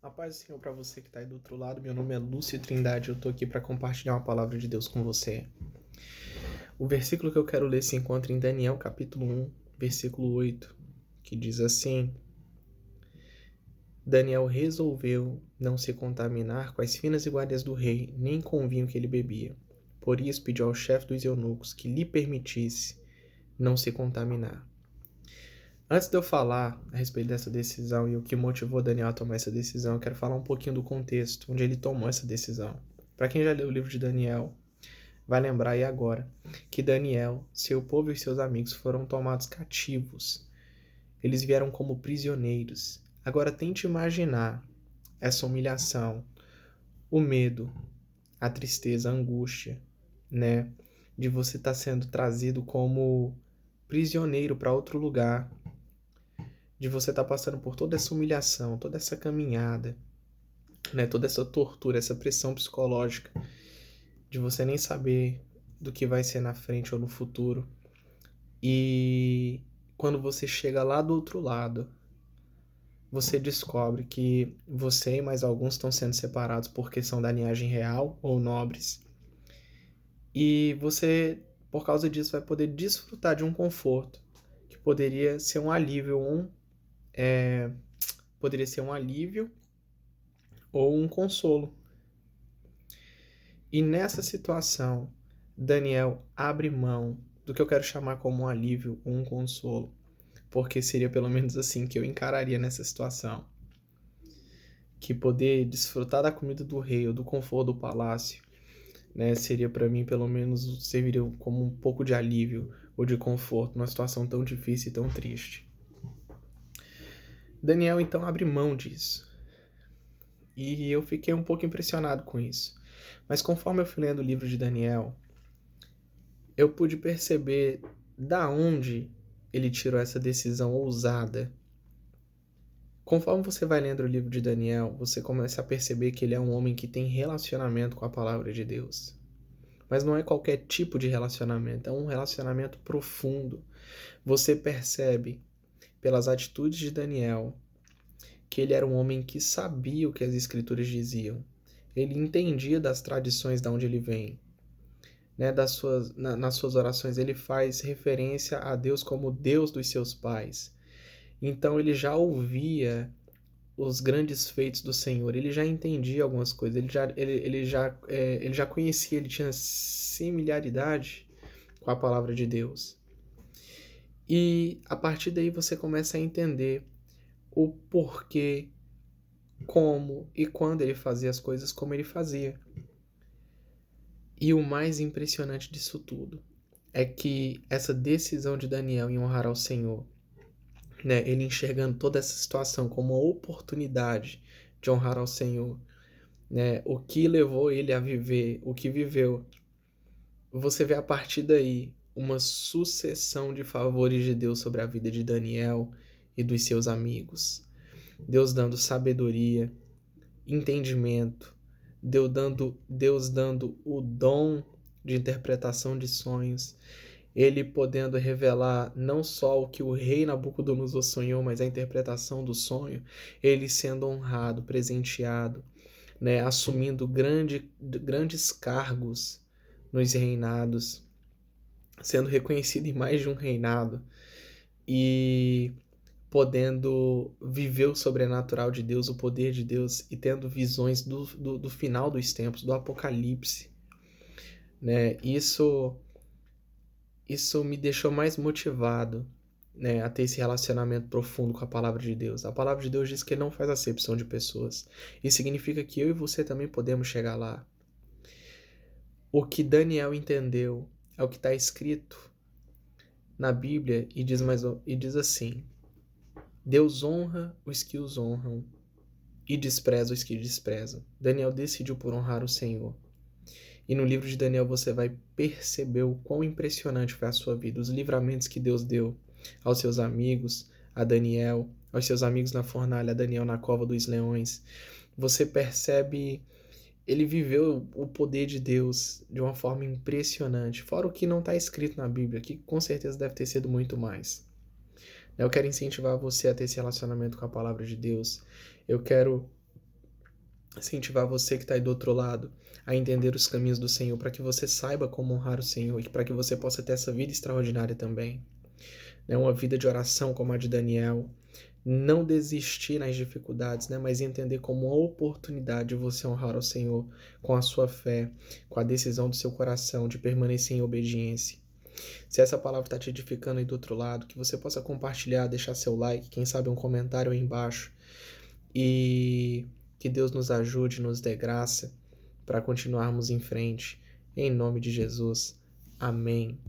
A paz do Senhor para você que está aí do outro lado. Meu nome é Lúcio Trindade. Eu estou aqui para compartilhar uma palavra de Deus com você. O versículo que eu quero ler se encontra em Daniel, capítulo 1, versículo 8, que diz assim: Daniel resolveu não se contaminar com as finas iguarias do rei, nem com o vinho que ele bebia. Por isso pediu ao chefe dos eunucos que lhe permitisse não se contaminar. Antes de eu falar a respeito dessa decisão e o que motivou Daniel a tomar essa decisão, eu quero falar um pouquinho do contexto onde ele tomou essa decisão. Para quem já leu o livro de Daniel, vai lembrar aí agora que Daniel, seu povo e seus amigos foram tomados cativos. Eles vieram como prisioneiros. Agora tente imaginar essa humilhação, o medo, a tristeza, a angústia, né? De você estar sendo trazido como prisioneiro para outro lugar, de você estar passando por toda essa humilhação, toda essa caminhada, né? Toda essa tortura, essa pressão psicológica, de você nem saber do que vai ser na frente ou no futuro. E quando você chega lá do outro lado, você descobre que você e mais alguns estão sendo separados porque são da linhagem real ou nobres. E você, por causa disso, vai poder desfrutar de um conforto que poderia ser um alívio, poderia ser um alívio ou um consolo. E nessa situação, Daniel abre mão do que eu quero chamar como um alívio ou um consolo, porque seria pelo menos assim que eu encararia nessa situação. Que poder desfrutar da comida do rei ou do conforto do palácio, né, seria para mim pelo menos, serviria como um pouco de alívio ou de conforto numa situação tão difícil e tão triste. Daniel então abre mão disso. E eu fiquei um pouco impressionado com isso. Mas conforme eu fui lendo o livro de Daniel, eu pude perceber da onde ele tirou essa decisão ousada. Conforme você vai lendo o livro de Daniel, você começa a perceber que ele é um homem que tem relacionamento com a palavra de Deus. Mas não é qualquer tipo de relacionamento, é um relacionamento profundo. Você percebe pelas atitudes de Daniel que ele era um homem que sabia o que as escrituras diziam. Ele entendia das tradições de onde ele vem. Né, nas suas orações ele faz referência a Deus como Deus dos seus pais. Então ele já ouvia os grandes feitos do Senhor, ele já entendia algumas coisas, ele já conhecia, ele tinha similaridade com a palavra de Deus. E a partir daí você começa a entender o porquê, como e quando ele fazia as coisas como ele fazia. E o mais impressionante disso tudo é que essa decisão de Daniel em honrar ao Senhor, né, ele enxergando toda essa situação como uma oportunidade de honrar ao Senhor, né, o que levou ele a viver, o que viveu, você vê a partir daí uma sucessão de favores de Deus sobre a vida de Daniel e dos seus amigos. Deus dando sabedoria, entendimento, Deus dando o dom de interpretação de sonhos, ele podendo revelar não só o que o rei Nabucodonosor sonhou, mas a interpretação do sonho, ele sendo honrado, presenteado, né, assumindo grandes cargos nos reinados, sendo reconhecido em mais de um reinado e podendo viver o sobrenatural de Deus, o poder de Deus e tendo visões do final dos tempos, do Apocalipse, né? Isso me deixou mais motivado, né, a ter esse relacionamento profundo com a palavra de Deus. A palavra de Deus diz que ele não faz acepção de pessoas. Isso significa que eu e você também podemos chegar lá. O que Daniel entendeu é o que está escrito na Bíblia e diz assim: Deus honra os que os honram e despreza os que desprezam. Daniel decidiu por honrar o Senhor. E no livro de Daniel você vai perceber o quão impressionante foi a sua vida, os livramentos que Deus deu aos seus amigos, a Daniel, aos seus amigos na fornalha, a Daniel na cova dos leões. Você percebe, ele viveu o poder de Deus de uma forma impressionante, fora o que não está escrito na Bíblia, que com certeza deve ter sido muito mais. Eu quero incentivar você a ter esse relacionamento com a palavra de Deus. Eu quero incentivar você que está aí do outro lado a entender os caminhos do Senhor, para que você saiba como honrar o Senhor e para que você possa ter essa vida extraordinária também. Né? Uma vida de oração como a de Daniel. Não desistir nas dificuldades, né? Mas entender como uma oportunidade de você honrar ao Senhor com a sua fé, com a decisão do seu coração de permanecer em obediência. Se essa palavra está te edificando aí do outro lado, que você possa compartilhar, deixar seu like, quem sabe um comentário aí embaixo. E que Deus nos ajude, nos dê graça para continuarmos em frente. Em nome de Jesus. Amém.